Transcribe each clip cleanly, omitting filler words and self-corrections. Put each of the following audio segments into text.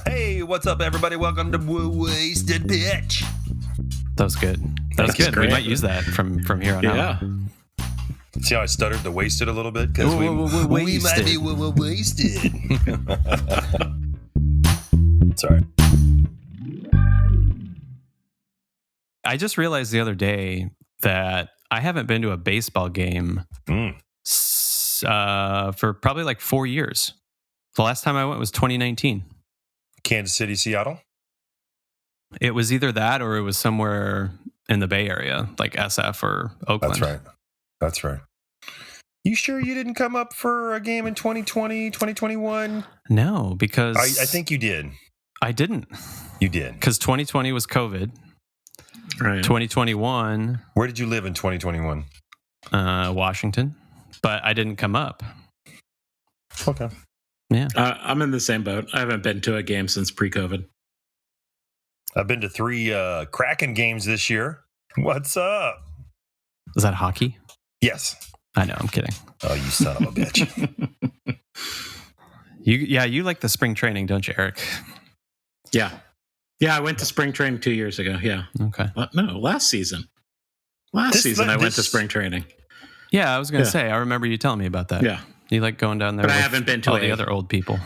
Hey, what's up, everybody? Welcome to Wasted Pitch. That was good. That was good. We might use that from here on out. See how I stuttered the wasted a little bit? Because we might be wasted. Sorry. I just realized the other day that I haven't been to a baseball game for probably like 4 years. The last time I went was 2019. Kansas City, Seattle? It was either that or it was somewhere in the Bay Area, like SF or Oakland. That's right. You sure you didn't come up for a game in 2020, 2021? No, because... I think you did. I didn't. You did. Because 2020 was COVID. Right. 2021... Where did you live in 2021? Washington. But I didn't come up. Okay. Yeah. I'm in the same boat. I haven't been to a game since pre-COVID. I've been to 3 Kraken games this year. What's up? Is that hockey? Yes. I know, I'm kidding. Oh, you son of a bitch. You like the spring training, don't you, Eric? Yeah, I went to spring training 2 years ago. Yeah. Okay. No, last season. I went to spring training. Yeah, I was going to say, I remember you telling me about that. Yeah. You like going down there But with I haven't been to all the other old people.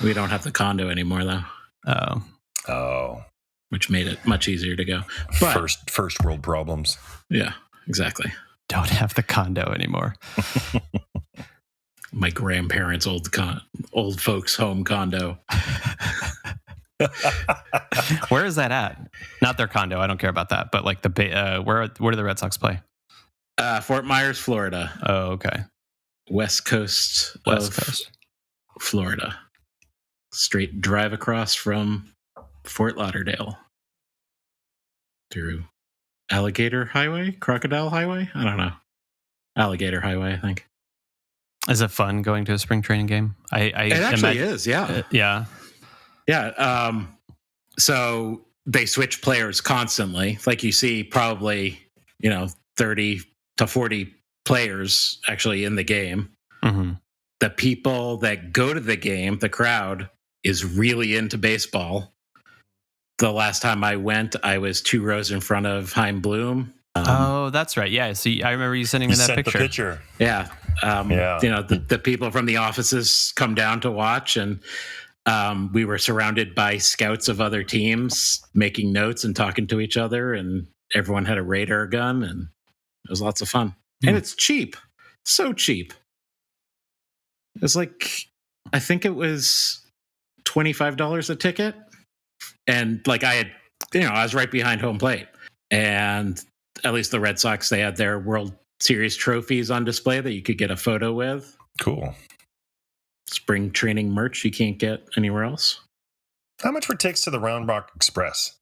We don't have the condo anymore, though. Oh. Which made it much easier to go. But, First world problems. Yeah, exactly. Don't have the condo anymore. My grandparents' old folks' home condo. Where is that at? Not their condo. I don't care about that. But like where do the Red Sox play? Fort Myers, Florida. Oh, okay. West Coast of Florida. Straight drive across from Fort Lauderdale through Crocodile Highway? I don't know. Alligator Highway, I think. Is it fun going to a spring training game? It actually is, yeah. Yeah. Yeah. So they switch players constantly. Like you see probably, 30 to 40 players actually in the game. Mm-hmm. The people that go to the game, the crowd, is really into baseball. The last time I went, I was 2 rows in front of Chaim Bloom. Oh, that's right. Yeah. See, I remember you sending me that picture. The picture. Yeah. The people from the offices come down to watch, and we were surrounded by scouts of other teams making notes and talking to each other, and everyone had a radar gun, and it was lots of fun. And it's cheap. So cheap. It was like, I think it was $25 a ticket. And like I was right behind home plate. And at least the Red Sox, they had their World Series trophies on display that you could get a photo with. Cool. Spring training merch you can't get anywhere else. How much were tickets to the Round Rock Express?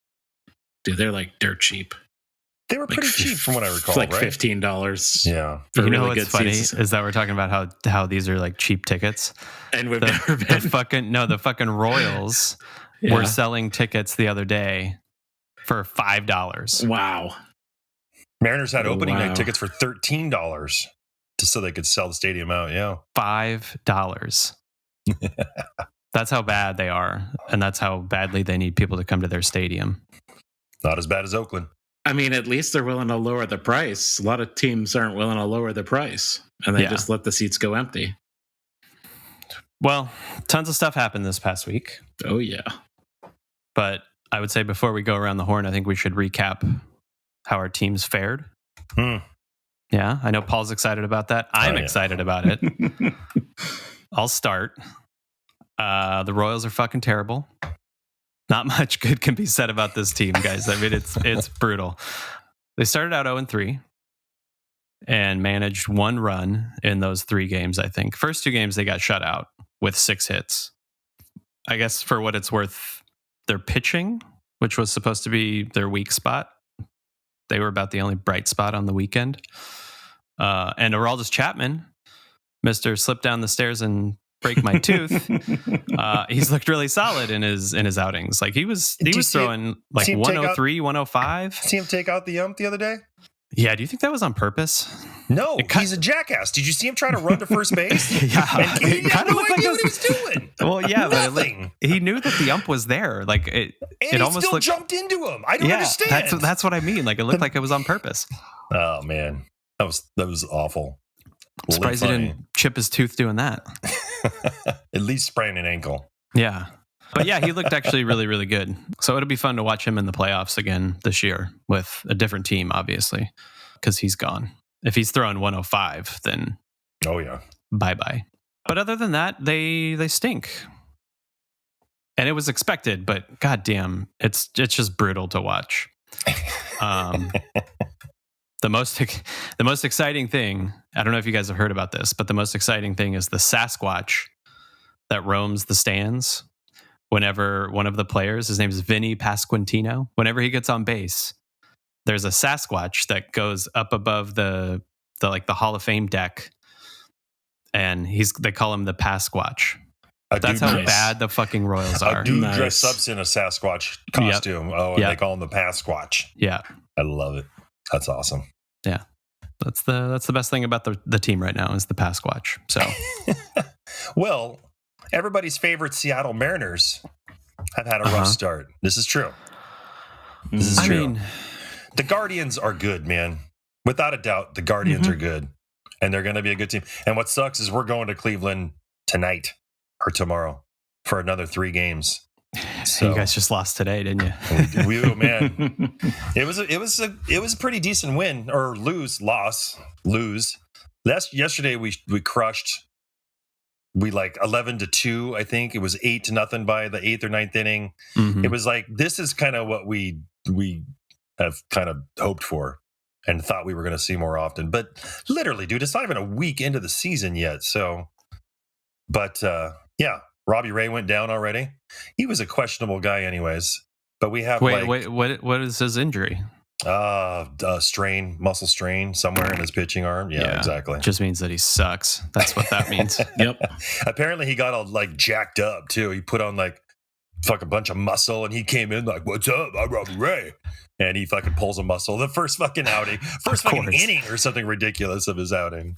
Dude, they're like dirt cheap. They were pretty cheap from what I recall, like right? $15. Yeah. You know what's funny is that we're talking about how these are like cheap tickets. And we've never been. The fucking Royals were selling tickets the other day for $5. Wow. Mariners had opening night tickets for $13 just so they could sell the stadium out. Yeah. $5. That's how bad they are. And that's how badly they need people to come to their stadium. Not as bad as Oakland. I mean, at least they're willing to lower the price. A lot of teams aren't willing to lower the price, and they just let the seats go empty. Well, tons of stuff happened this past week. Oh, yeah. But I would say before we go around the horn, I think we should recap how our teams fared. Yeah, I know Paul's excited about that. I'm excited about it. I'll start. The Royals are fucking terrible. Not much good can be said about this team, guys. I mean, it's brutal. They started out 0-3 and managed 1 run in those 3 games, I think. First 2 games, they got shut out with 6 hits. I guess for what it's worth, their pitching, which was supposed to be their weak spot, they were about the only bright spot on the weekend. And Aroldis Chapman, Mr. Slip Down the Stairs and Break My Tooth, he's looked really solid in his outings. Like he was throwing like 103, 105. See him take out the ump the other day? Yeah, do you think that was on purpose? No, he's a jackass. Did you see him try to run to first base? Yeah, and he had no idea what he was doing. Well, yeah, but he knew that the ump was there. Like it almost still jumped into him. I don't understand. That's what I mean. Like it looked like it was on purpose. Oh man, that was awful. Surprised he didn't chip his tooth doing that. At least sprain an ankle. Yeah. But yeah, he looked actually really, really good. So it'll be fun to watch him in the playoffs again this year with a different team, obviously, because he's gone. If he's throwing 105, then oh yeah, bye-bye. But other than that, they stink. And it was expected, but goddamn, it's just brutal to watch. The most exciting thing, I don't know if you guys have heard about this, but the most exciting thing is the Sasquatch that roams the stands whenever one of the players, his name is Vinny Pasquantino, whenever he gets on base, there's a Sasquatch that goes up above the Hall of Fame deck, and they call him the Pasquatch. That's how bad the fucking Royals are. A dude dressed up in a Sasquatch costume. Yep. Oh, and they call him the Pasquatch. Yeah. I love it. That's awesome. Yeah. That's the best thing about the team right now is the Pasquatch. So well, everybody's favorite Seattle Mariners have had a rough start. This is true. This is true. The Guardians are good, man. Without a doubt, the Guardians are good. And they're going to be a good team. And what sucks is we're going to Cleveland tonight or tomorrow for another 3 games. So you guys just lost today, didn't you? Man, it was a pretty decent win or lose. Yesterday we crushed. We 11-2. I think it was 8-0 by the 8th or 9th inning. Mm-hmm. It was like this is kind of what we have kind of hoped for and thought we were going to see more often. But literally, dude, it's not even a week into the season yet. So, but yeah. Robbie Ray went down already. He was a questionable guy anyways. But we have wait, what is his injury? Muscle strain somewhere in his pitching arm. Yeah, exactly. Just means that he sucks. That's what that means. Yep. Apparently he got all jacked up too. He put on fucking bunch of muscle and he came in "What's up? I'm Robbie Ray." And he fucking pulls a muscle. The first fucking outing. First fucking inning or something ridiculous of his outing.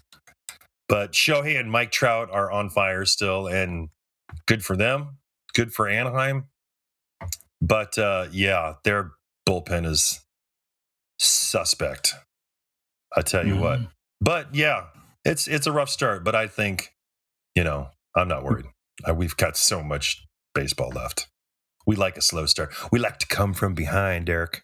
But Shohei and Mike Trout are on fire still, and good for them. Good for Anaheim. But their bullpen is suspect. I tell you what. But yeah, it's a rough start. But I think, I'm not worried. We've got so much baseball left. We like a slow start. We like to come from behind, Derek.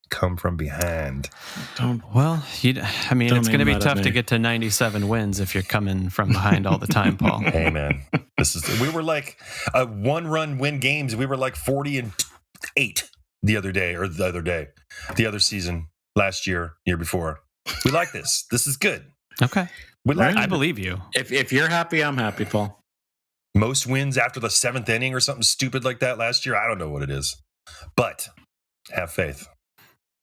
Come from behind. It's going to be tough to get to 97 wins if you're coming from behind all the time, Paul. Hey, man. We were like a 1-run win games. We were like 40-8 the other season, last year before. We like this. This is good. Okay. I believe you. If you're happy, I'm happy, Paul. Most wins after the 7th inning or something stupid like that last year. I don't know what it is, but have faith.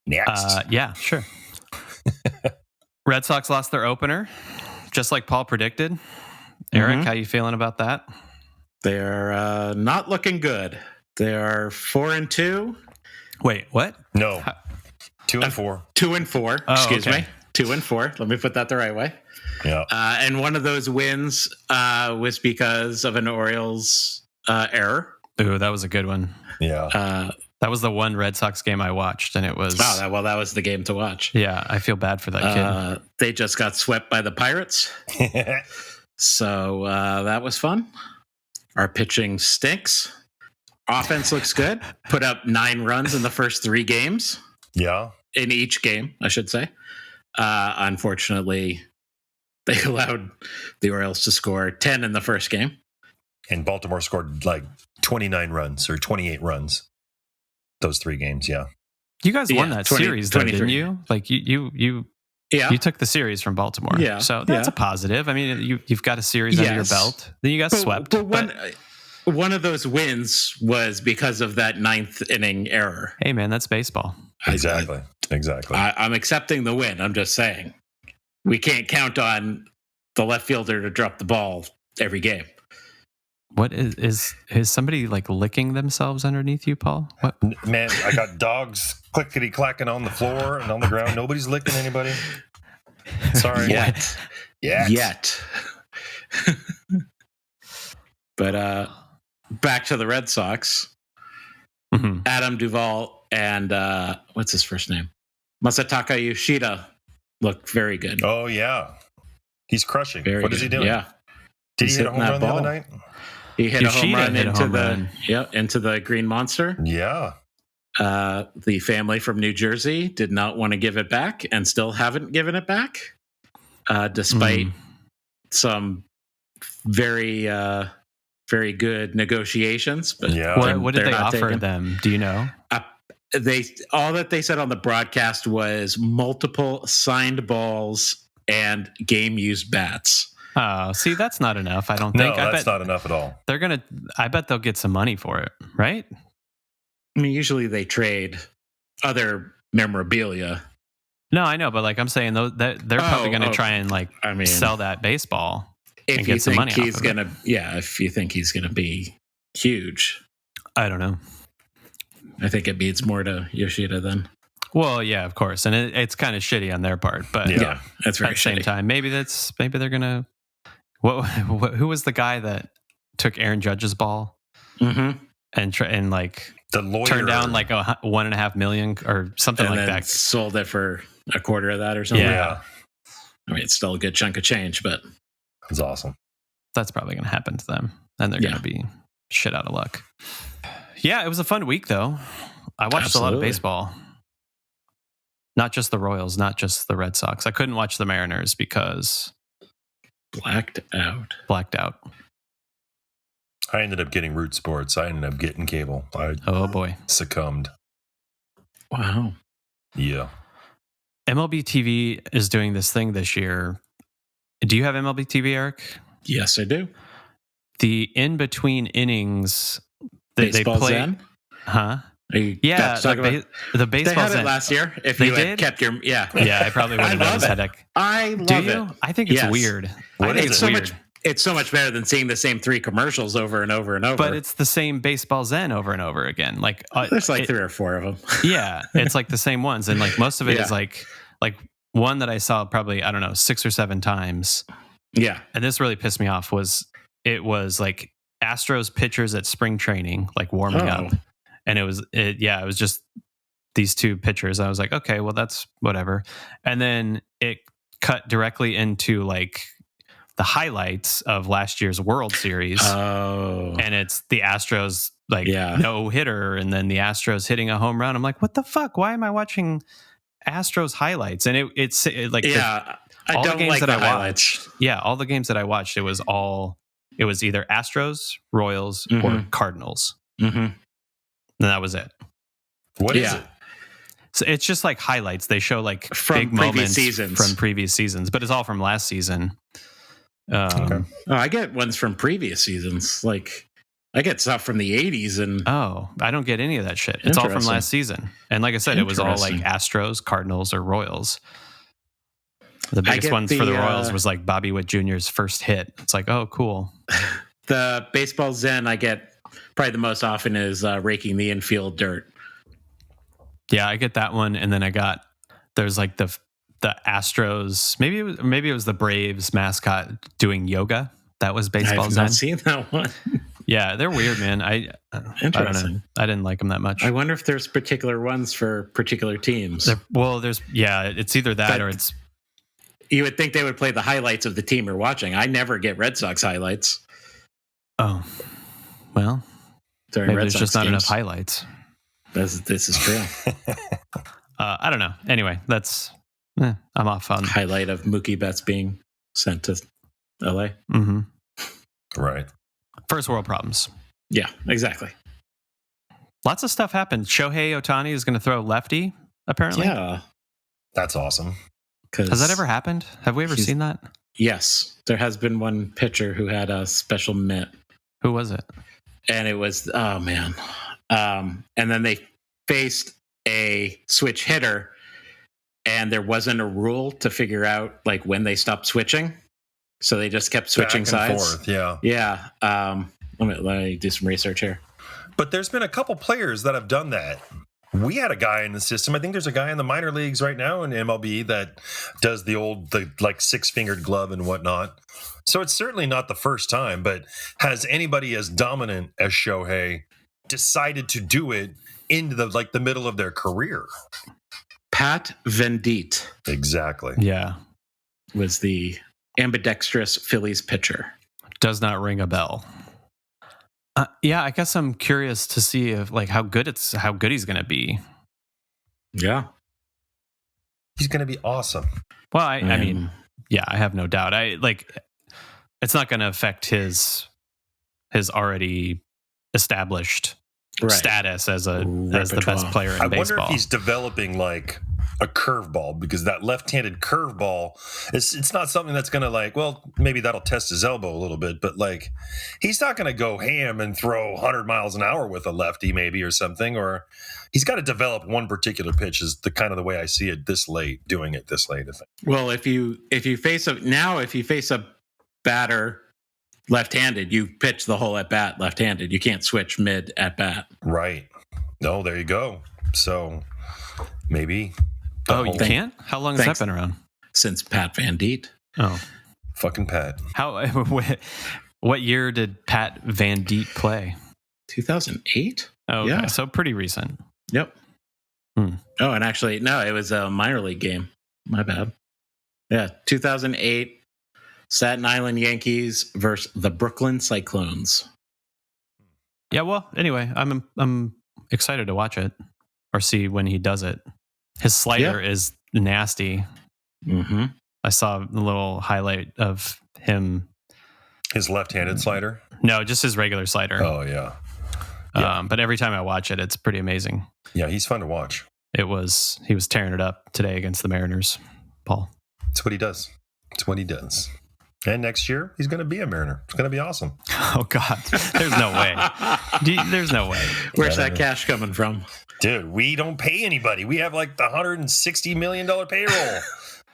Next. Yeah, sure. Red Sox lost their opener, just like Paul predicted. Eric, how you feeling about that? They're not looking good. They are 4-2. Wait, what? No, 2-4. 2-4. Oh, excuse me. 2-4. Let me put that the right way. Yeah. And one of those wins was because of an Orioles error. Ooh, that was a good one. Yeah. That was the one Red Sox game I watched, and it was... that was the game to watch. Yeah, I feel bad for that kid. They just got swept by the Pirates. So that was fun. Our pitching stinks. Offense looks good. Put up 9 runs in the first 3 games. Yeah. In each game, I should say. Unfortunately, they allowed the Orioles to score 10 in the first game. And Baltimore scored 29 runs or 28 runs. Those 3 games, yeah. You guys won that series, though, didn't you? You took the series from Baltimore. Yeah. So that's a positive. I mean, you've got a series under your belt. Then you got swept. One of those wins was because of that 9th inning error. Hey, man, that's baseball. Exactly. I'm accepting the win. I'm just saying. We can't count on the left fielder to drop the ball every game. What is somebody licking themselves underneath you, Paul? What? Man, I got dogs clickety clacking on the floor and on the ground. Nobody's licking anybody. Sorry. Yet. But back to the Red Sox. Mm-hmm. Adam Duvall and what's his first name? Masataka Yoshida look very good. Oh yeah, he's crushing. Very what good. is he doing? Yeah, did he hit a home run the other night? He hit Yoshida a home run into the Green Monster. Yeah. The family from New Jersey did not want to give it back and still haven't given it back, despite some very, very good negotiations. But what did they offer them? Do you know? All that they said on the broadcast was multiple signed balls and game used bats. Oh, see, that's not enough. I don't think. No, that's not enough at all. I bet they'll get some money for it, right? I mean, usually they trade other memorabilia. No, I know, but like I'm saying, they're probably going to try and sell that baseball and get some money off of it. If you think he's gonna be huge, I don't know. I think it means more to Yoshida then. Well, yeah, of course, and it's kind of shitty on their part, but yeah, that's very at the same time, maybe they're gonna. Who was the guy that took Aaron Judge's ball and like the lawyer turned down like $1.5 million or something and like then that? Sold it for a quarter of that or something. Yeah. I mean, it's still a good chunk of change, but it's awesome. That's probably going to happen to them, and they're going to be shit out of luck. Yeah, it was a fun week though. I watched a lot of baseball. Not just the Royals, not just the Red Sox. I couldn't watch the Mariners because blacked out. I ended up getting Root Sports. I ended up getting cable. Oh boy, succumbed. Wow. Yeah. MLB TV is doing this thing this year. Do you have MLB TV, Eric? Yes, I do. The in between innings they play. Zen? Huh? Yeah, the baseball. They had Zen. it last year. If they you did? had kept your yeah, I probably would have known this headache. I love Do you? it. I think it's weird. I think it's so weird. It's so much better than seeing the same 3 commercials over and over and over. But it's the same baseball Zen over and over again. Like there's like 3 or 4 of them. Yeah, it's like the same ones, and like most of it is like one that I saw probably 6 or 7 times. Yeah, and this really pissed me off. It was like Astros pitchers at spring training, like warming up, and it was just these 2 pitchers. I was like, okay, well that's whatever, and then it cut directly into like the highlights of last year's World Series. Oh. And it's the Astros no hitter, and then the Astros hitting a home run. I'm like, what the fuck? Why am I watching Astros highlights? And it's all the games that I watched. Yeah, all the games that I watched, it was either Astros, Royals, or Cardinals. Mm-hmm. And that was it. What is it? So it's just like highlights. They show like from big moments from previous seasons, but it's all from last season. I get ones from previous seasons. Like I get stuff from the 80s and I don't get any of that shit. It's all from last season. And like I said, it was all like Astros, Cardinals, or Royals. The biggest ones for the Royals was like Bobby Witt Jr.'s first hit. It's like, oh, cool. The baseball Zen I get probably the most often is raking the infield dirt. Yeah, I get that one, and then there's like the Astros. Maybe it was the Braves mascot doing yoga. That was baseball. I've not seen that one. Yeah, they're weird, man. I don't know. I didn't like them that much. I wonder if there's particular ones for particular teams. It's either that or it's. You would think they would play the highlights of the team you're watching. I never get Red Sox highlights. Oh, well, maybe there's just not enough highlights. This is true. I don't know. Anyway, I'm off on highlight of Mookie Betts being sent to LA. Mm-hmm. Right. First world problems. Yeah, exactly. Lots of stuff happened. Shohei Ohtani is going to throw lefty, apparently. Yeah. That's awesome. Has that ever happened? Have we ever seen that? Yes. There has been one pitcher who had a special mitt. Who was it? And it was, oh man. And then they faced a switch hitter, and there wasn't a rule to figure out like when they stopped switching. So they just kept switching sides. Forth, yeah. Yeah. Let me do some research here. But there's been a couple players that have done that. We had a guy in the system. I think there's a guy in the minor leagues right now in MLB that does the like 6-fingered glove and whatnot. So it's certainly not the first time, but has anybody as dominant as Shohei decided to do it into the middle of their career? Pat Venditte. Exactly. Yeah. Was the ambidextrous Phillies pitcher. Does not ring a bell. Yeah, I guess I'm curious to see if how good he's going to be. Yeah. He's going to be awesome. Well, I mean, yeah, I have no doubt. It's not going to affect his already established status as the best player in baseball. I wonder if he's developing like a curveball, because that left-handed curveball it's not something that's going to maybe that'll test his elbow a little bit, but he's not going to go ham and throw 100 miles an hour with a lefty maybe or something, or he's got to develop one particular pitch is the kind of the way I see it doing it this late. I think. Well, if you face a batter left-handed, you pitch the whole at bat left-handed. You can't switch mid at bat. Right. No, there you go. So maybe. Oh, you can't? How long has that been around? Since Pat Venditte. Oh, fucking Pat. What year did Pat Venditte play? 2008. Oh, okay. Yeah. So pretty recent. Yep. Oh, and actually, no, it was a minor league game. My bad. Yeah, 2008. Staten Island Yankees versus the Brooklyn Cyclones. Yeah, well, anyway, I'm excited to watch it or see when he does it. His slider is nasty. Mm-hmm. I saw a little highlight of him. His left-handed slider? No, just his regular slider. Oh, yeah. But every time I watch it, it's pretty amazing. Yeah, he's fun to watch. He was tearing it up today against the Mariners, Paul. That's what he does. And next year, he's going to be a Mariner. It's going to be awesome. Oh, God. There's no way. There's no way. Where's that cash coming from? Dude, we don't pay anybody. We have the $160 million payroll.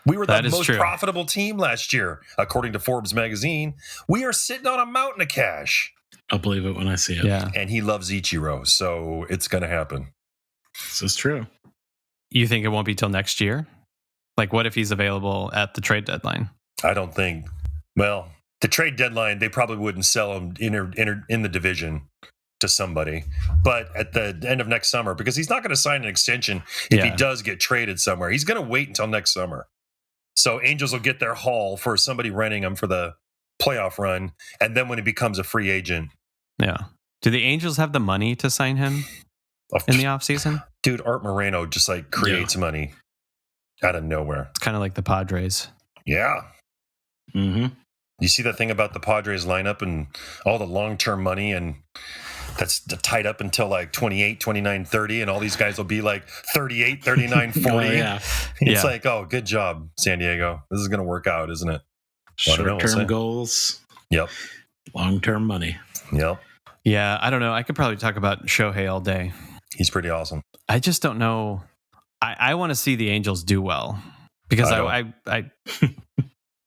We were the most profitable team last year, according to Forbes magazine. We are sitting on a mountain of cash. I'll believe it when I see it. Yeah. And he loves Ichiro, so it's going to happen. This is true. You think it won't be till next year? What if he's available at the trade deadline? I don't think. Well, the trade deadline, they probably wouldn't sell him in the division to somebody, but at the end of next summer, because he's not going to sign an extension if he does get traded somewhere. He's going to wait until next summer. So Angels will get their haul for somebody renting him for the playoff run, and then when he becomes a free agent. Yeah. Do the Angels have the money to sign him in the offseason? Dude, Art Moreno just creates money out of nowhere. It's kind of like the Padres. Yeah. Mm-hmm. You see that thing about the Padres lineup and all the long-term money, and that's tied up until 28, 29, 30, and all these guys will be 38, 39, 40. Oh, yeah. It's oh, good job, San Diego. This is going to work out, isn't it? Short-term goals. Yep. Long-term money. Yep. Yeah, I don't know. I could probably talk about Shohei all day. He's pretty awesome. I just don't know. I want to see the Angels do well because I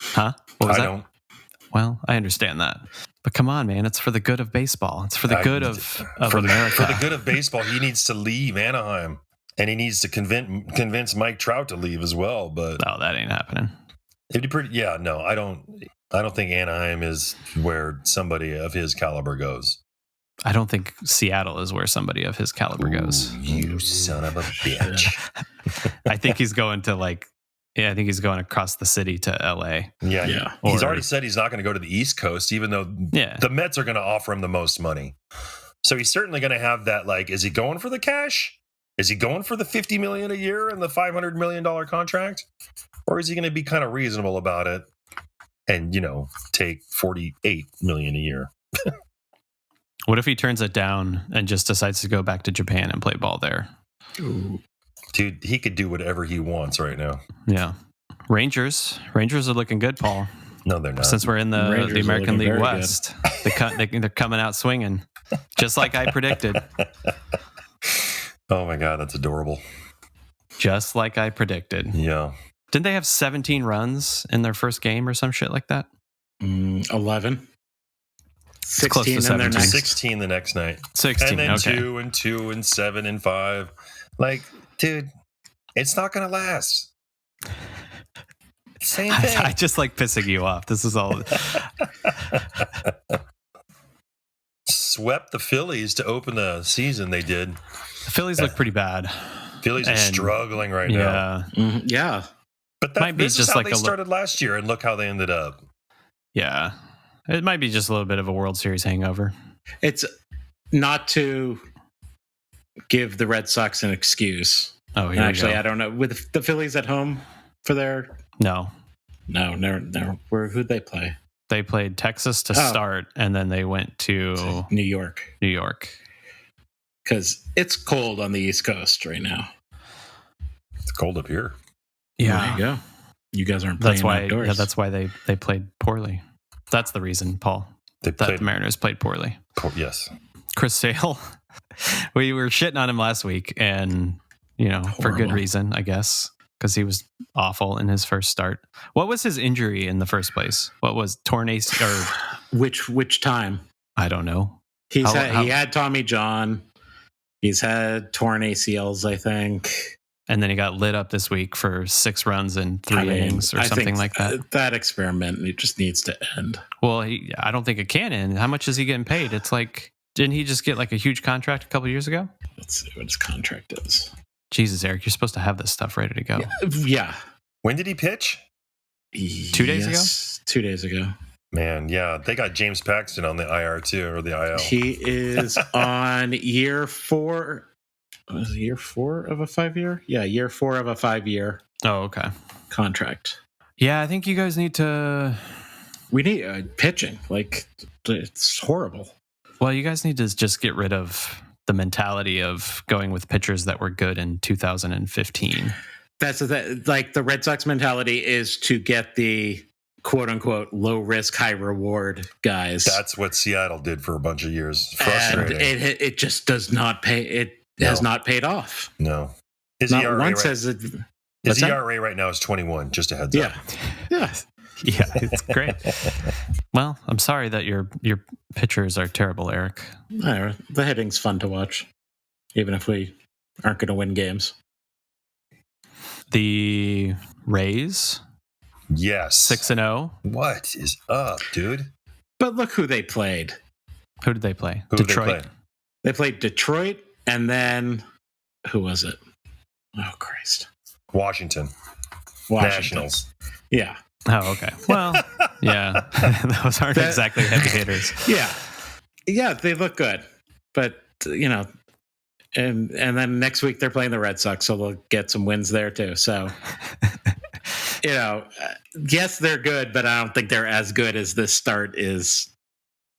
huh? What was that? Don't. Well, I understand that. But come on, man. It's for the good of baseball. It's for the good of America. For the good of baseball, he needs to leave Anaheim. And he needs to convince Mike Trout to leave as well. But no, that ain't happening. It'd be pretty. Yeah, no, I don't think Anaheim is where somebody of his caliber goes. I don't think Seattle is where somebody of his caliber goes. You son of a bitch. I think he's going to I think he's going across the city to LA. Yeah. He's already said he's not going to go to the East Coast, even though the Mets are going to offer him the most money. So he's certainly going to have that. Is he going for the cash? Is he going for the $50 million a year and the $500 million contract? Or is he going to be kind of reasonable about it and, take $48 million a year? What if he turns it down and just decides to go back to Japan and play ball there? Ooh. Dude, he could do whatever he wants right now. Yeah. Rangers are looking good, Paul. No, they're not. Since we're in the American League West, they're coming out swinging, just like I predicted. Oh my God, that's adorable. Just like I predicted. Yeah. Didn't they have 17 runs in their first game or some shit like that? 11. 16 in their next. 16 the next night. 16, and then okay. 2 and 2 and 7 and 5. Like, dude, it's not going to last. Same thing. I just like pissing you off. This is all. Swept the Phillies to open the season. They did. The Phillies look pretty bad. Phillies are struggling right now. Yeah. But this is how they started last year, and look how they ended up. Yeah. It might be just a little bit of a World Series hangover. It's not to give the Red Sox an excuse. Oh, actually, I don't know. With the Phillies at home for their... No. Who'd they play? They played Texas to start, and then they went to New York. Because it's cold on the East Coast right now. It's cold up here. Yeah. There you go. You guys aren't playing outdoors. Yeah, that's why they played poorly. That's the reason, Paul. The Mariners played poorly. Yes. Chris Sale. We were shitting on him last week, and for good reason, I guess, because he was awful in his first start. What was his injury in the first place? What was torn ACL? Or which time? I don't know. He had Tommy John. He's had torn ACLs, I think. And then he got lit up this week for 6 runs in 3 innings or something like that. That experiment, it just needs to end. Well, I don't think it can end. How much is he getting paid? It's like, didn't he just get like a huge contract a couple years ago? Let's see what his contract is. Jesus, Eric, you're supposed to have this stuff ready to go. Yeah. When did he pitch? 2 days ago? 2 days ago. Man, yeah. They got James Paxton on the IR too, or the IL. He is on year 4. Was it year 4 of a 5-year? Yeah, year 4 of a 5-year. Oh, okay. Contract. Yeah, I think you guys need to... We need pitching. Like, it's horrible. Well, you guys need to just get rid of the mentality of going with pitchers that were good in 2015. That's like the Red Sox mentality is to get the quote unquote low risk, high reward guys. That's what Seattle did for a bunch of years. Frustrating. And it just does not pay. It has not paid off. No. His ERA right now is 21. Just a heads up. Yeah. Yeah, it's great. Well, I'm sorry that your pitchers are terrible, Eric. The hitting's fun to watch, even if we aren't going to win games. The Rays? Yes. 6-0. What is up, dude? But look who they played. Who did they play? Detroit. They played Detroit, and then who was it? Oh, Christ. Washington. Nationals. Yeah. Oh, okay. Well, yeah. Those aren't exactly heavy hitters. Yeah. Yeah, they look good. But, and then next week they're playing the Red Sox, so they'll get some wins there too. So, yes, they're good, but I don't think they're as good as this start is,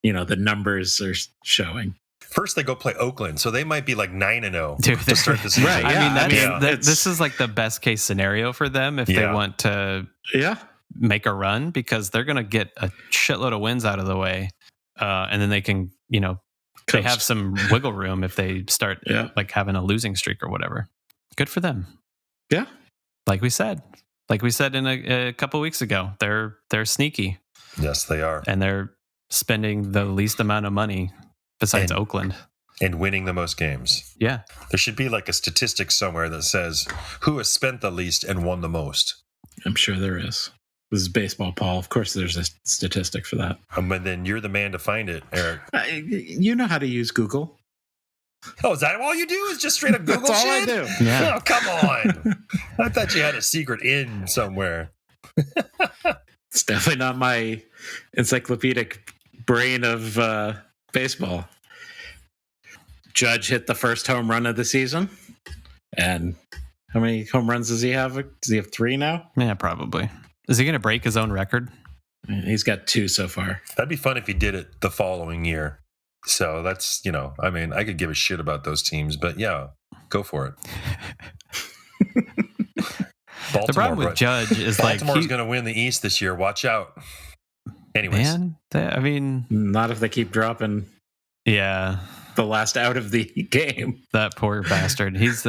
the numbers are showing. First, they go play Oakland, so they might be like 9-0 to start the season. Right, this is like the best case scenario for them if they want to make a run, because they're going to get a shitload of wins out of the way, and then they can, they have some wiggle room if they start like having a losing streak or whatever. Good for them. Yeah, like we said in a couple weeks ago, they're sneaky. Yes, they are, and they're spending the least amount of money besides Oakland. And winning the most games. Yeah. There should be like a statistic somewhere that says who has spent the least and won the most. I'm sure there is. This is baseball, Paul. Of course there's a statistic for that. And then you're the man to find it, Eric. You know how to use Google. Oh, is that all you do? Is just straight up Google That's shit? all I do. Yeah. Oh, come on. I thought you had a secret in somewhere. It's definitely not my encyclopedic brain of baseball. Judge hit the first home run of the season. And how many home runs does he have? Does he have 3 now? Yeah, probably. Is he going to break his own record? He's got 2 so far. That'd be fun if he did it the following year. So that's, I could give a shit about those teams, but yeah, go for it. The problem with Judge is Baltimore's going to win the East this year. Watch out. Anyways. Man, not if they keep dropping. Yeah. The last out of the game. That poor bastard. He's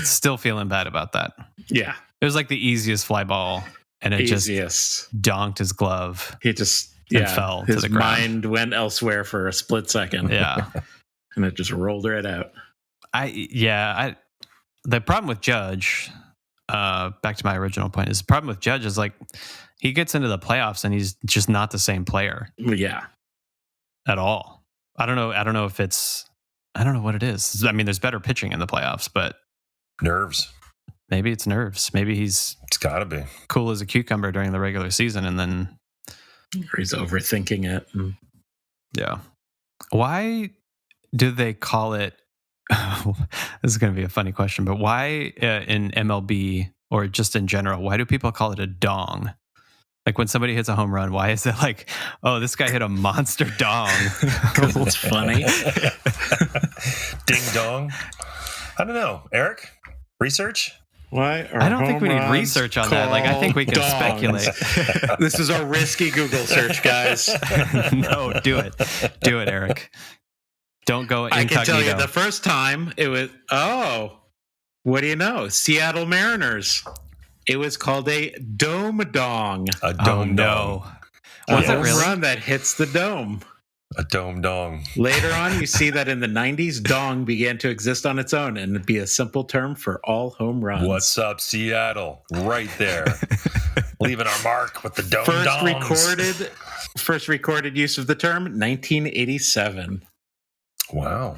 still feeling bad about that. Yeah. It was like the easiest fly ball, and it just donked his glove. He just fell to the ground. His mind went elsewhere for a split second. Yeah. And it just rolled right out. I the problem with Judge, back to my original point, is the problem with Judge is like he gets into the playoffs and he's just not the same player. Yeah. At all. I don't know if it's, I don't know what it is. I mean, there's better pitching in the playoffs, but nerves. Maybe it's nerves. Maybe it's gotta be cool as a cucumber during the regular season, and then he's overthinking it. Yeah. Why do they call it? This is going to be a funny question, but why in MLB or just in general, why do people call it a dong? Like when somebody hits a home run, why is it like, oh, this guy hit a monster dong? Because it's funny. Ding dong. I don't know. Eric, research? Why? I don't think we need research on that. Like, I think we can speculate. This is a risky Google search, guys. No, do it. Do it, Eric. Don't go incognito. I can tell you the first time it was, what do you know? Seattle Mariners. It was called a dome dong. A dome dong. Was it really? Run that hits the dome. A dome dong. Later on, you see that in the 90s, dong began to exist on its own and be a simple term for all home runs. What's up, Seattle? Right there. Leaving our mark with the dome dongs. First recorded use of the term, 1987. Wow.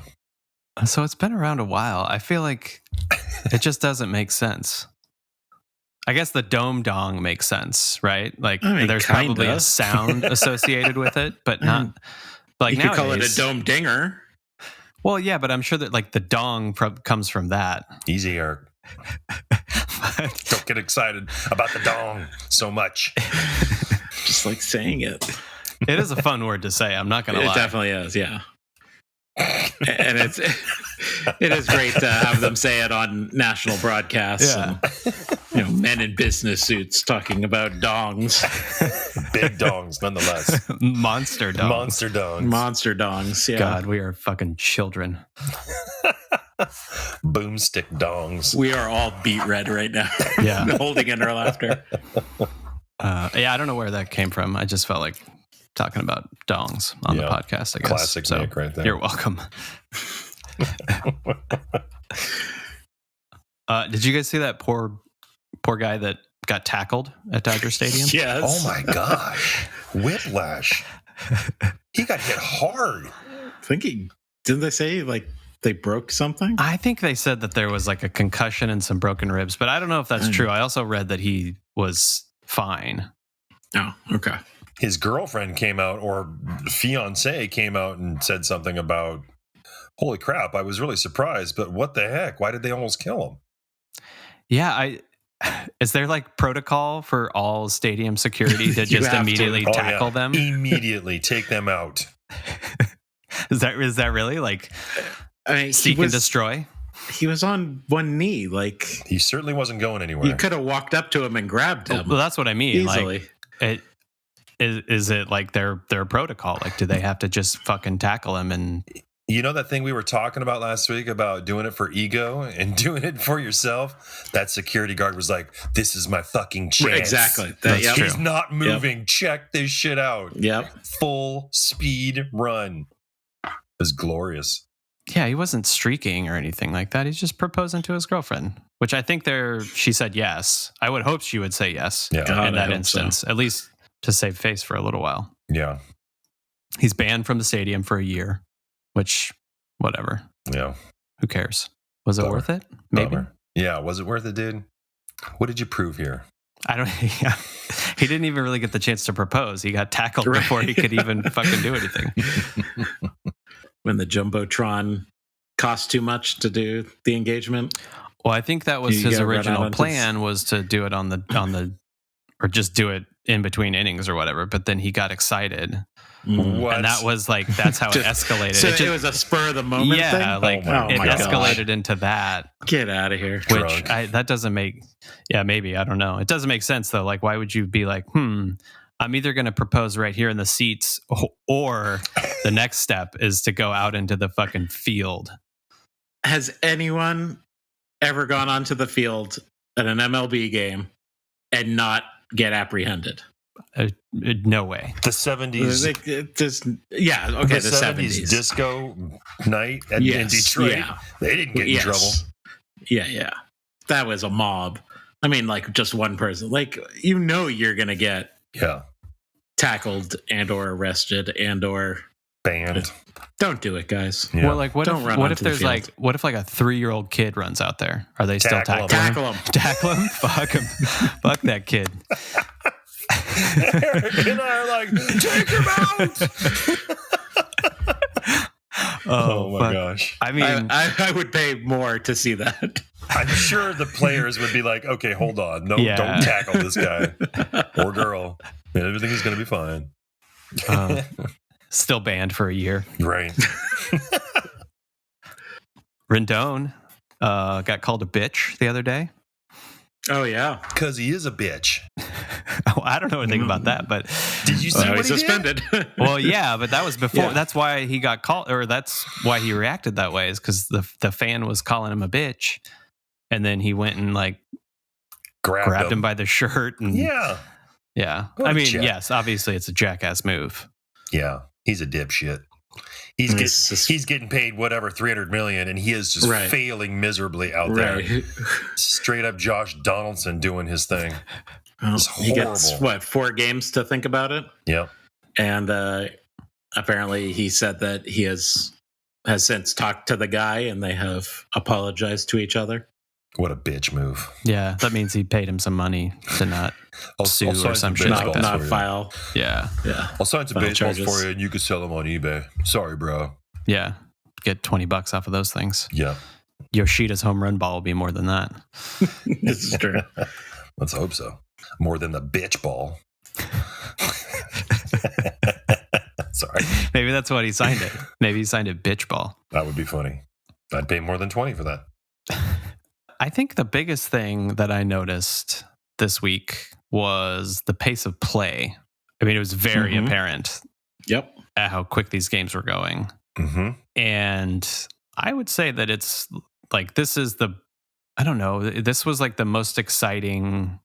So it's been around a while. I feel like it just doesn't make sense. I guess the dome dong makes sense, right? Like there's probably a sound associated with it, but not like you could call it a dome dinger. Well, yeah, but I'm sure that like the dong comes from that. Easy, Eric. Don't get excited about the dong so much. Just like saying it. It is a fun word to say. I'm not going to lie. It definitely is, yeah. And it is great to have them say it on national broadcasts. Yeah. And, men in business suits talking about dongs. Big dongs, nonetheless. Monster dongs. Monster dongs. Monster dongs, yeah. God, we are fucking children. Boomstick dongs. We are all beat red right now. Yeah. Holding in our laughter. Yeah, I don't know where that came from. I just felt like talking about dongs on the podcast, I guess. Classic Nick right there. You're welcome. Did you guys see that poor guy that got tackled at Dodger Stadium? Yes. Oh my gosh. Whiplash. He got hit hard. Didn't they say like they broke something? I think they said that there was like a concussion and some broken ribs, but I don't know if that's true. I also read that he was fine. Oh, okay. His girlfriend came out, or fiance came out and said something about, holy crap, I was really surprised, but what the heck? Why did they almost kill him? Yeah, is there like protocol for all stadium security to just immediately tackle them? Immediately take them out. Is that really like seek and destroy? He was on one knee. Like he certainly wasn't going anywhere. You could have walked up to him and grabbed him. Well, that's what I mean. Easily. Like is it like their protocol? Like, do they have to just fucking tackle him? And you know that thing we were talking about last week about doing it for ego and doing it for yourself? That security guard was like, this is my fucking chance. Exactly. He's not moving. Yep. Check this shit out. Yep. Full speed run. It was glorious. Yeah, he wasn't streaking or anything like that. He's just proposing to his girlfriend, which I think she said yes. I would hope she would say yes in that instance, at least to save face for a little while. Yeah. He's banned from the stadium for a year, which, whatever. Yeah. Who cares? Was it worth it? Maybe. Yeah. Was it worth it, dude? What did you prove here? I don't. Yeah. He didn't even really get the chance to propose. He got tackled before he could even fucking do anything. When the Jumbotron cost too much to do the engagement. Well, I think that was his original plan was to do it on the or just do it in between innings or whatever. But then he got excited. What? And that was like, that's how it escalated. So it was a spur of the moment thing? Yeah, like it escalated into that. Get out of here. Which that doesn't make, maybe, I don't know. It doesn't make sense though. Like, why would you be like, I'm either going to propose right here in the seats or the next step is to go out into the fucking field. Has anyone ever gone onto the field at an MLB game and not get apprehended? No way. The 70s. The 70s disco night in Detroit. Yeah. They didn't get in trouble. Yeah. That was a mob. I mean, like just one person. Like, you're going to get tackled and or arrested and or banned. Don't do it, guys. Yeah. Well, like what if there's like a 3-year-old kid runs out there? Are they still tackling him? Tackle him? Fuck him. Fuck that kid. Eric and I are like, take him out. Oh my gosh. I mean, I would pay more to see that. I'm sure the players would be like, okay, hold on. No, don't tackle this guy or girl. Everything is going to be fine. Still banned for a year. Right. Rendon got called a bitch the other day. Oh, yeah. Because he is a bitch. I don't know anything about that, but did you see what he suspended? Well, yeah, but that was before. Yeah. That's why he got called, or that's why he reacted that way, is because the fan was calling him a bitch, and then he went and like grabbed him by the shirt. And yeah. I mean, yes, obviously it's a jackass move. Yeah, he's a dipshit. He's getting paid whatever $300 million, and he is just failing miserably out there. Straight up Josh Donaldson doing his thing. He gets 4 games to think about it. Yep. And apparently he said that he has since talked to the guy, and they have apologized to each other. What a bitch move. Yeah, that means he paid him some money to not sue or some shit like that. Not file. Yeah. I'll sign some baseballs for you, and you can sell them on eBay. Sorry, bro. Yeah. Get $20 off of those things. Yeah. Yoshida's home run ball will be more than that. This is true. Let's hope so. More than the bitch ball. Sorry. Maybe that's what he signed it. Maybe he signed it bitch ball. That would be funny. I'd pay more than 20 for that. I think the biggest thing that I noticed this week was the pace of play. I mean, it was very apparent at how quick these games were going. Mm-hmm. And I would say that it's like, this was like the most exciting,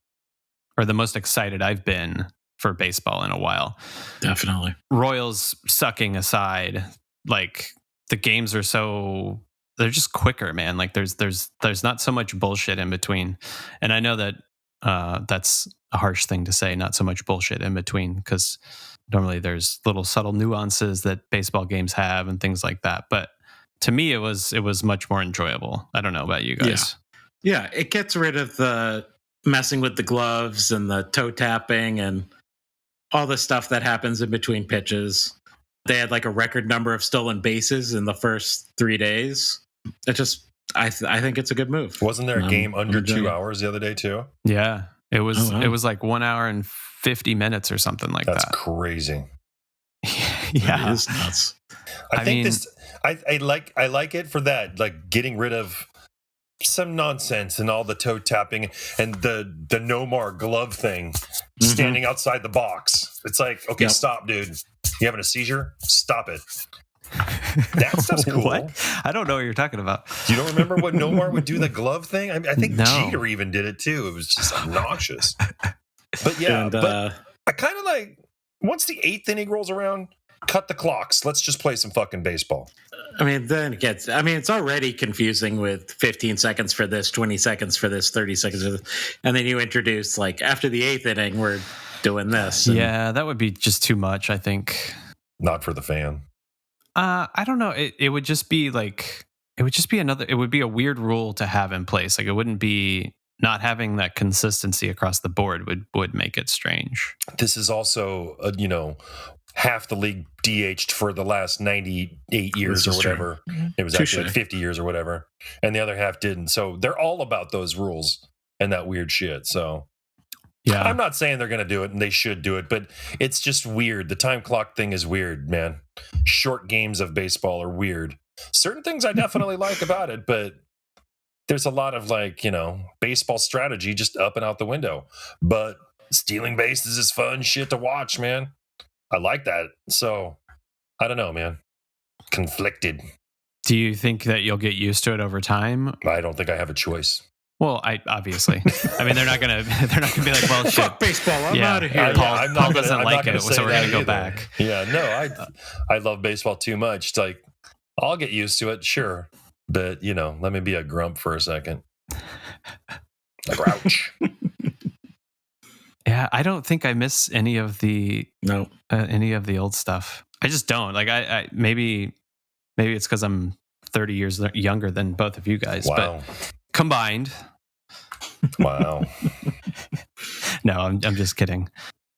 or the most excited I've been for baseball in a while. Definitely. Royals sucking aside, like the games are they're just quicker, man. Like there's not so much bullshit in between. And I know that that's a harsh thing to say, not so much bullshit in between, because normally there's little subtle nuances that baseball games have and things like that. But to me, it was much more enjoyable. I don't know about you guys. Yeah, it gets rid of the messing with the gloves and the toe tapping and all the stuff that happens in between pitches. They had like a record number of stolen bases in the first 3 days. I think it's a good move. Wasn't there a game under 2 hours the other day too? Yeah, it was. It was like 1 hour and 50 minutes or something like that. That's crazy. Yeah, it is nuts. I like it for that, like getting rid of some nonsense and all the toe tapping and the Nomar glove thing, standing outside the box. It's like, okay, stop, dude. You having a seizure? Stop it. That stuff's cool. What? I don't know what you're talking about. You don't remember what Nomar would do, the glove thing? I think Jeter even did it too. It was just obnoxious. But yeah, but I kind of like, once the 8th inning rolls around, cut the clocks. Let's just play some fucking baseball. I mean, then it's already confusing with 15 seconds for this, 20 seconds for this, 30 seconds for this. And then you introduce, like, after the 8th inning, we're doing this. Yeah, that would be just too much, I think. Not for the fan. I don't know. It would just be like, it would be a weird rule to have in place. Like, it wouldn't be, not having that consistency across the board would make it strange. This is also, half the league DH'd for the last 98 years or whatever. True. It was actually like 50 years or whatever. And the other half didn't. So they're all about those rules and that weird shit. So yeah, I'm not saying they're going to do it and they should do it, but it's just weird. The time clock thing is weird, man. Short games of baseball are weird. Certain things I definitely like about it, but there's a lot of baseball strategy just up and out the window. But stealing bases is fun shit to watch, man. I like that. So, I don't know, man. Conflicted. Do you think that you'll get used to it over time? I don't think I have a choice. Well, obviously. I mean, they're not gonna be like, well, shit. Fuck baseball. I'm out of here. Paul doesn't like it, so we're gonna go back. Yeah, no, I love baseball too much. It's like, I'll get used to it, sure. But, let me be a grump for a second. Grouch. Yeah, I don't think I miss any of the old stuff. I just don't. Like I maybe it's because I'm 30 years younger than both of you guys. Wow. But combined. Wow. No, I'm just kidding.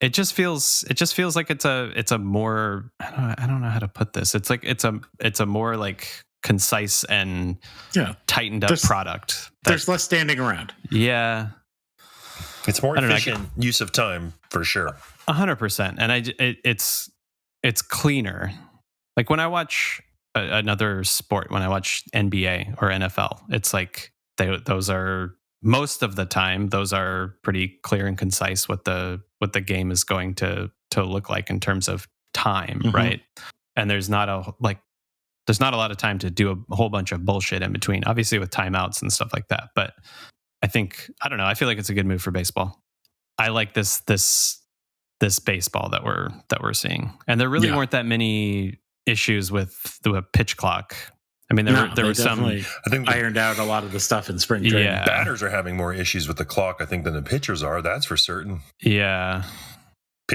It just feels like it's a more, I don't know how to put this. It's like it's a more like concise and tightened up product. There's less standing around. Yeah. It's more efficient use of time for sure. 100%. And it's cleaner. Like when I watch another sport, when I watch NBA or NFL, it's like those are, most of the time, those are pretty clear and concise what the game is going to look like in terms of time, right? And there's not a lot of time to do a whole bunch of bullshit in between, obviously with timeouts and stuff like that. But I feel like it's a good move for baseball. I like this baseball that we're seeing, and there really weren't that many issues with the pitch clock. I mean, there was some. I think ironed out a lot of the stuff in spring training. Yeah. Batters are having more issues with the clock, I think, than the pitchers are. That's for certain. Yeah.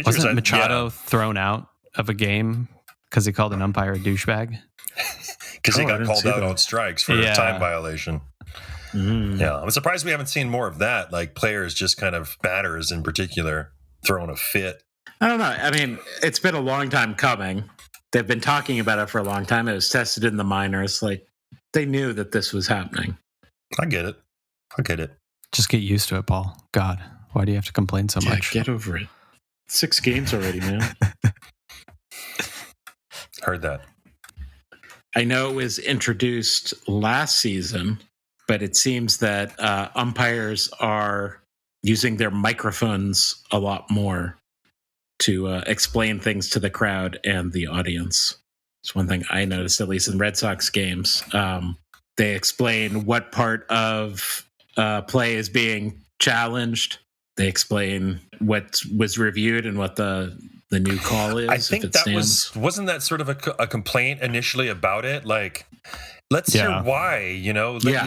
Wasn't Machado thrown out of a game because he called an umpire a douchebag? Because he got called out on strikes for a time violation. Yeah, I'm surprised we haven't seen more of that. Like players, just kind of batters in particular, throwing a fit. I don't know. I mean, it's been a long time coming. They've been talking about it for a long time. It was tested in the minors. Like they knew that this was happening. I get it. Just get used to it, Paul. God, why do you have to complain so much? Get over it. 6 games already, man. Heard that. I know it was introduced last season, but it seems that umpires are using their microphones a lot more to explain things to the crowd and the audience. It's one thing I noticed, at least in Red Sox games. They explain what part of play is being challenged. They explain what was reviewed and what the new call is. I think wasn't that sort of a complaint initially about it? Like, let's hear why,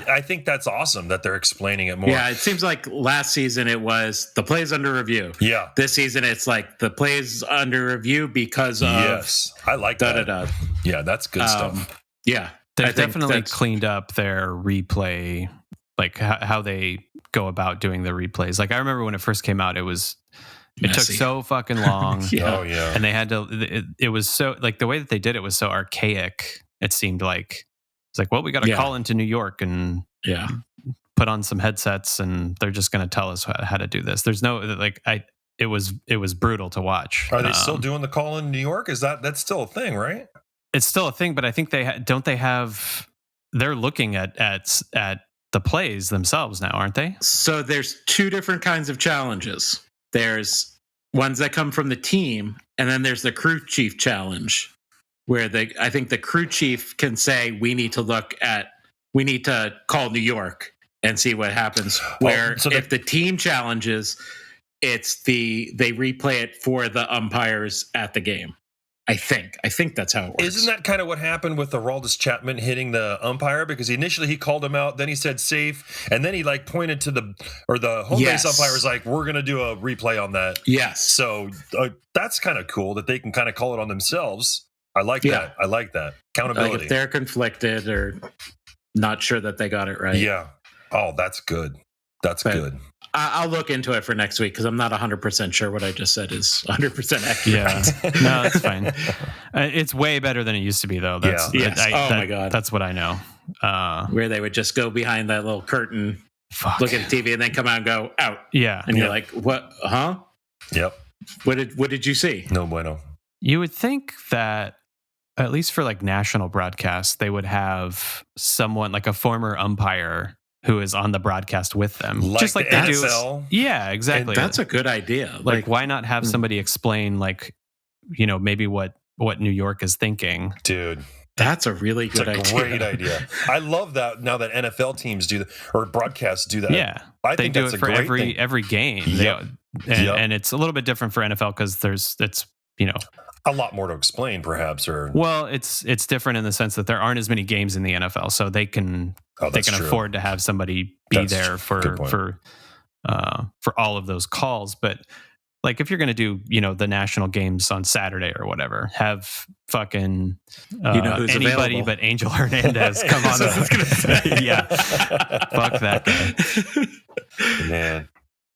I think that's awesome that they're explaining it more. Yeah, it seems like last season it was the play's under review. Yeah. This season it's like the play's under review because of... Yes, I like that. Yeah, that's good stuff. Yeah. They've definitely cleaned up their replay, like how they go about doing the replays. Like I remember when it first came out, it took so fucking long. Oh, yeah. And they had to, it was so, like the way that they did it was so archaic. It seemed like, it's like, well, we got to call into New York and put on some headsets and they're just going to tell us how to do this. There's no, it was brutal to watch. Are they still doing the call in New York? That's still a thing, right? It's still a thing, but I think they're looking at the plays themselves now, aren't they? So there's 2 different kinds of challenges. There's ones that come from the team, and then there's the crew chief challenge, where I think the crew chief can say, we need to call New York and see what happens. Where if the team challenges, they replay it for the umpires at the game. I think that's how it works. Isn't that kind of what happened with Aroldis Chapman hitting the umpire? Because initially he called him out, then he said safe, and then he pointed to the home base umpire was like, we're going to do a replay on that. Yes. So that's kind of cool that they can kind of call it on themselves. I like that. I like that. Accountability. Like if they're conflicted or not sure that they got it right. Yeah. Oh, that's good. That's good. I'll look into it for next week because I'm not 100% sure what I just said is 100% accurate. Yeah. No, that's fine. It's way better than it used to be, though. My God. That's what I know. Where they would just go behind that little curtain, look at the TV, and then come out and go, out. Yeah. And you're like, what? Huh? Yep. What did you see? No bueno. You would think that, at least for national broadcasts, they would have someone like a former umpire who is on the broadcast with them, just like they do. Yeah, exactly. And that's a good idea. Like, why not have somebody explain, maybe what New York is thinking, dude? That's a really good idea. Great idea. I love that now that NFL teams do that or broadcasts do that. Yeah, I think they do it for every game. Yep. And it's a little bit different for NFL because it's a lot more to explain, perhaps. Or it's different in the sense that there aren't as many games in the NFL, so they can afford to have somebody be there for for all of those calls. But like, if you're going to do, the national games on Saturday or whatever, have fucking who's anybody available. But Angel Hernandez come on. Yeah, fuck that guy. Man,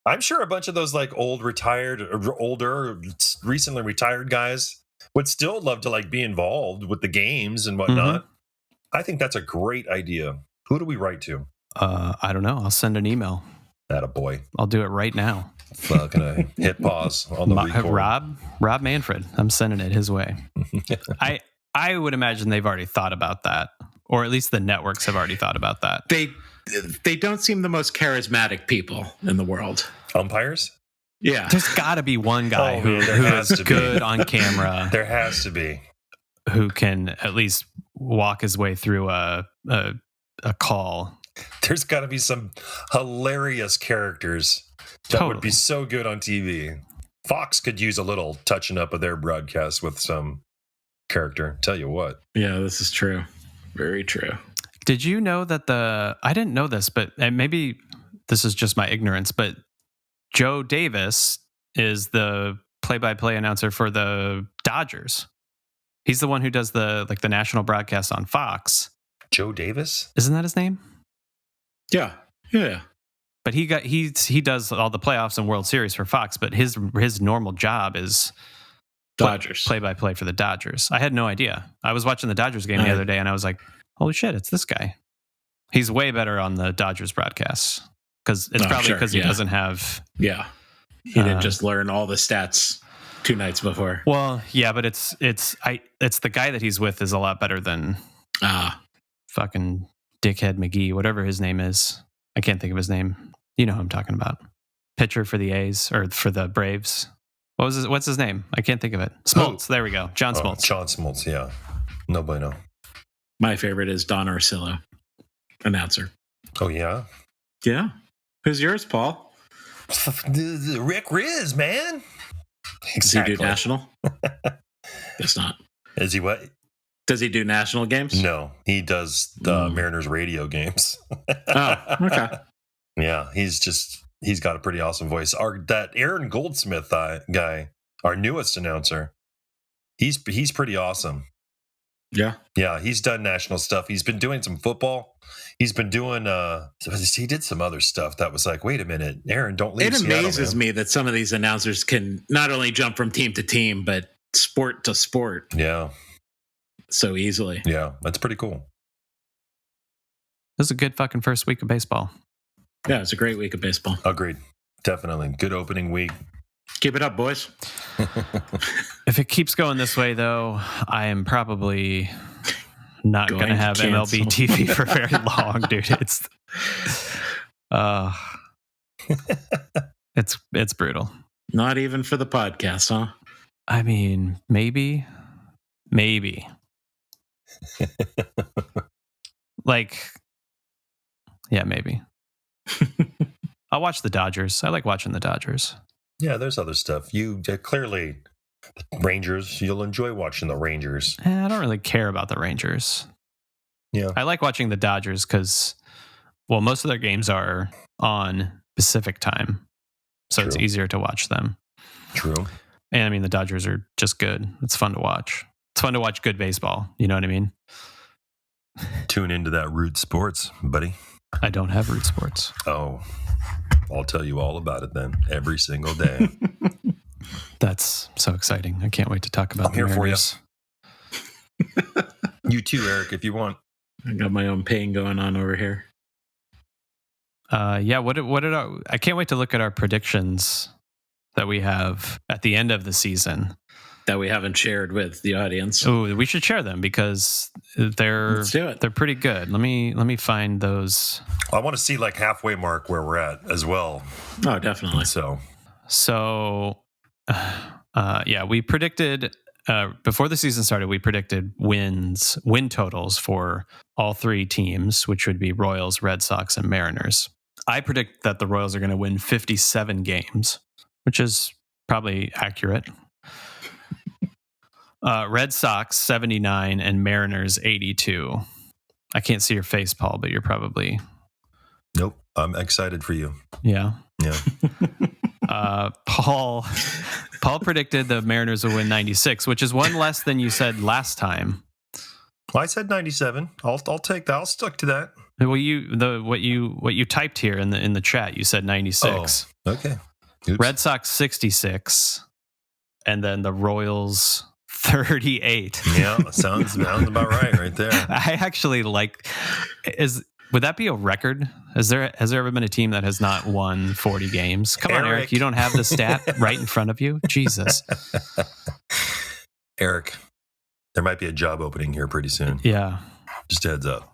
I'm sure a bunch of those like older, recently retired guys would still love to like be involved with the games and whatnot. I think that's a great idea. Who do we write to? I don't know. I'll send an email. Attaboy. I'll do it right now. Fucking hit pause on the record. Rob Manfred. I'm sending it his way. I would imagine they've already thought about that, or at least the networks have already thought about that. They don't seem the most charismatic people in the world. Umpires? Yeah. There's got to be one guy who is good on camera. There has to be. Who can at least walk his way through a call. There's got to be some hilarious characters that would be so good on TV. Fox could use a little touching up of their broadcast with some character. Tell you what. Yeah, this is true. Very true. Did you know that I didn't know this, but maybe this is just my ignorance, but Joe Davis is the play-by-play announcer for the Dodgers. He's the one who does the national broadcast on Fox. Joe Davis? Isn't that his name? Yeah. But he does all the playoffs and World Series for Fox, but his normal job is Dodgers play-by-play for the Dodgers. I had no idea. I was watching the Dodgers game the other day and I was like, holy shit, it's this guy. He's way better on the Dodgers broadcasts because it's probably because he doesn't have. Yeah. He didn't just learn all the stats 2 nights before. Well, yeah, but it's the guy that he's with is a lot better than fucking Dickhead McGee, whatever his name is. I can't think of his name. You know who I'm talking about. Pitcher for the A's or for the Braves. What's his name? I can't think of it. Smoltz. There we go. John Smoltz. John Smoltz, yeah. No bueno. My favorite is Don Orsillo, announcer. Oh, yeah? Yeah. Who's yours, Paul? Rick Riz, man. Exactly. Does he do national? Guess not. Is he what? Does he do national games? No, he does the Mariners radio games. Oh, okay. Yeah, he's got a pretty awesome voice. That Aaron Goldsmith guy, our newest announcer, he's pretty awesome. Yeah. Yeah, he's done national stuff. He's been doing some football. He's been doing he did some other stuff that was like, wait a minute, Aaron, don't leave Seattle, amazes me that some of these announcers can not only jump from team to team, but sport to sport. Yeah. So easily. Yeah, that's pretty cool. This is a good fucking first week of baseball. Yeah, it's a great week of baseball. Agreed. Definitely. Good opening week. Keep it up, boys. If it keeps going this way, though, I am probably not going to have MLB TV for very long, dude. It's brutal. Not even for the podcast, huh? I mean, maybe. Yeah, maybe. I'll watch the Dodgers. I like watching the Dodgers. Yeah, there's other stuff. You clearly, Rangers, you'll enjoy watching the Rangers. I don't really care about the Rangers. Yeah. I like watching the Dodgers because, most of their games are on Pacific time. So It's easier to watch them. True. And I mean, the Dodgers are just good. It's fun to watch. It's fun to watch good baseball. You know what I mean? Tune into that Root Sports, buddy. I don't have Root Sports. Oh, I'll tell you all about it then, every single day. That's so exciting. I can't wait to talk about I'm here Mariners. For you. You too, Eric, if you want. I got my own pain going on over here. Yeah, I can't wait to look at our predictions that we have at the end of the season. That we haven't shared with the audience. Oh, we should share them because they're pretty good. Let me find those. I want to see like halfway mark where we're at as well. Oh, definitely. So yeah, we predicted before the season started. We predicted win totals for all 3 teams, which would be Royals, Red Sox, and Mariners. I predict that the Royals are going to win 57 games, which is probably accurate. Red Sox 79 and Mariners 82. I can't see your face, Paul, but you're probably nope. I'm excited for you. Yeah. Yeah. Paul predicted the Mariners would win 96, which is one less than you said last time. Well, I said 97. I'll take that. I'll stick to that. Well, what you typed here in the chat, you said 96. Oh, okay. Oops. Red Sox 66, and then the Royals 38. Yeah, sounds about right there. I actually would that be a record? Has there ever been a team that has not won 40 games? Come on, Eric, you don't have the stat right in front of you? Jesus. Eric, there might be a job opening here pretty soon. Yeah. Just a heads up.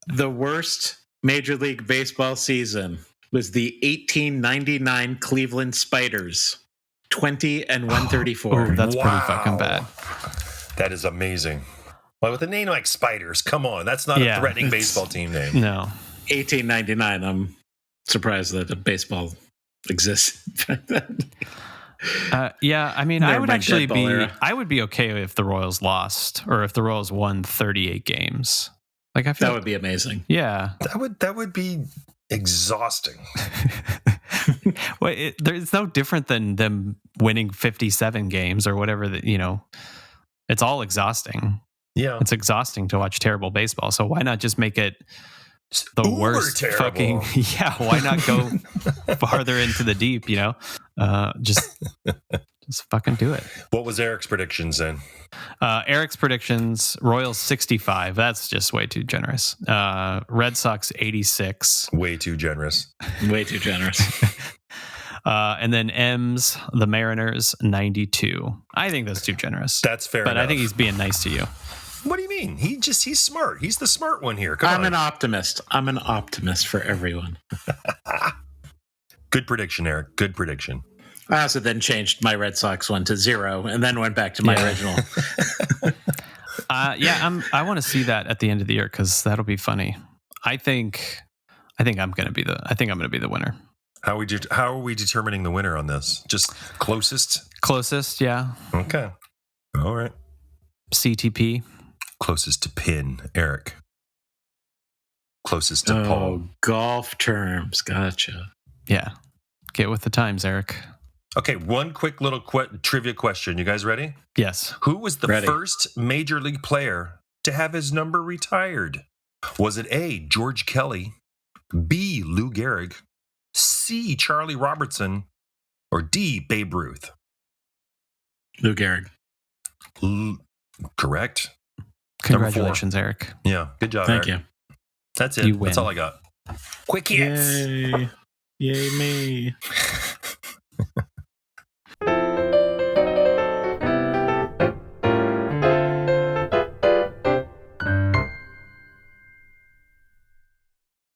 The worst Major League Baseball season was the 1899 Cleveland Spiders, 20-134. Oh, that's pretty fucking bad. That is amazing. Well, with a name like Spiders, come on. That's not a threatening baseball team name. No. 1899. I'm surprised that a baseball exists back then. Yeah, I mean, I would be okay if the Royals lost or if the Royals won 38 games. Like, I feel that would be amazing. Yeah. That would be exhausting. Well, it's no different than them winning 57 games or whatever that, it's all exhausting. Yeah. It's exhausting to watch terrible baseball. So why not just make it the worst terrible. Fucking, yeah, why not go farther into the deep, just fucking do it. What was Eric's predictions then? Eric's predictions, Royals 65. That's just way too generous. Red Sox 86. Way too generous. Way too generous. And then M's, the Mariners 92. I think that's too generous. That's fair But enough. I think he's being nice to you. What do you mean? He's smart. He's the smart one here. I'm an optimist. I'm an optimist for everyone. Good prediction, Eric. Good prediction. I also then changed my Red Sox one to 0 and then went back to my original. I want to see that at the end of the year because that'll be funny. I think I'm going to be the winner. How are we determining the winner on this? Just closest? Closest, yeah. Okay. All right. CTP. Closest to pin, Eric. Closest to Paul. Golf terms. Gotcha. Yeah. Get with the times, Eric. Okay, one quick little trivia question. You guys ready? Yes. Who was the first major league player to have his number retired? Was it A, George Kelly, B, Lou Gehrig, C, Charlie Robertson, or D, Babe Ruth? Lou Gehrig. Correct. Congratulations, Eric. Yeah, good job, Thank Eric. you. That's it. That's all I got. Quick hits. Yay. Yay me.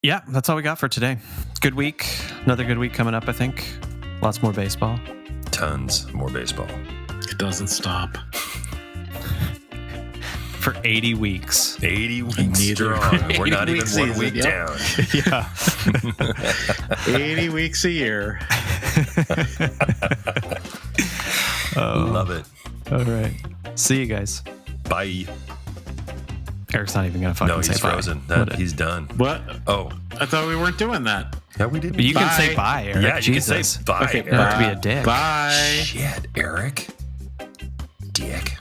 Yeah, that's all we got for today. Good week. Another good week coming up, I think. Lots more baseball. Tons more baseball. It doesn't stop. For 80 weeks. 80 weeks strong. We're not even 1 week down. Yeah. 80 weeks a year. Love it. All right. See you guys. Bye. Eric's not even going to fucking say bye. No, he's frozen. He's done. What? Oh. I thought we weren't doing that. Yeah, we did. But you can say bye, Eric. Yeah, you Jesus. can say bye. Okay, Eric. You don't have to be a dick. Bye. Shit, Eric. Dick.